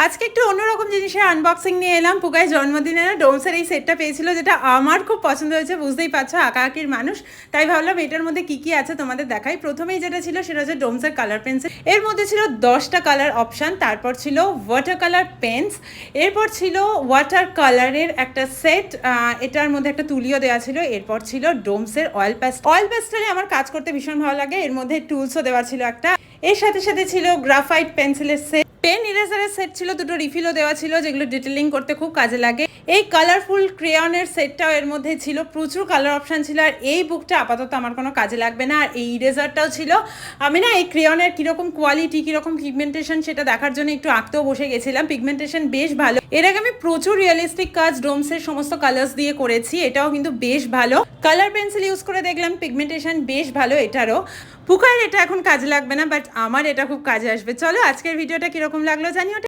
আজকে একটু অন্যরকম জিনিসের আনবক্সিং নিয়ে এলাম। পুগাই জন্মদিনে না ডোমসের এই সেটটা পেয়েছিল, যেটা আমার খুব পছন্দ হয়েছে। বুঝতেই পারছো আঁকাআঁকির মানুষ, তাই ভাবলাম এটার মধ্যে কি কি আছে তোমাদের দেখাই। প্রথমেই যেটা ছিল সেটা হচ্ছে ডোমসের কালার পেন্সিল। এর মধ্যে ছিল 10টা কালার অপশান, তারপর ছিল ওয়াটার কালার পেন্স, এরপর ছিল ওয়াটার কালারের একটা সেট, এটার মধ্যে একটা তুলিও দেওয়া ছিল। এরপর ছিল ডোমসের অয়েল প্যাস্টেল। অয়েল প্যাস্টেলে আমার কাজ করতে ভীষণ ভালো লাগে। এর মধ্যে টুলসও দেওয়া ছিল একটা। এর সাথে সাথে ছিল গ্রাফাইট পেন্সিলের সেট, পেন ইরেজারের সেট ছিল, দুটো রিফিলও দেওয়া ছিল যেগুলো ডিটেলিং করতে খুব কাজে লাগে। এই কালারফুল ক্রেয়নের সেটটাও এর মধ্যে ছিল, প্রচুর কালার অপশান ছিল। আর এই বুকটা আপাতত আমার কোনো কাজে লাগবে না। আর এই ইরেজারটাও ছিল। আমি না এই ক্রেয়নের কীরকম কোয়ালিটি, কীরকম পিগমেন্টেশন সেটা দেখার জন্য একটু আঁকতেও বসে গেছিলাম। পিগমেন্টেশন বেশ ভালো। এর আগে আমি প্রচুর রিয়েলিস্টিক কাজ ডোমসের সমস্ত কালার্স দিয়ে করেছি, এটাও কিন্তু বেশ ভালো। কালার পেন্সিল ইউজ করে দেখলাম পিগমেন্টেশন বেশ ভালো এটারও। পুকার এটা এখন কাজে লাগবে না, বাট আমার এটা খুব কাজে আসবে। চলো আজকের ভিডিওটা কীরকম লাগলো জানিও।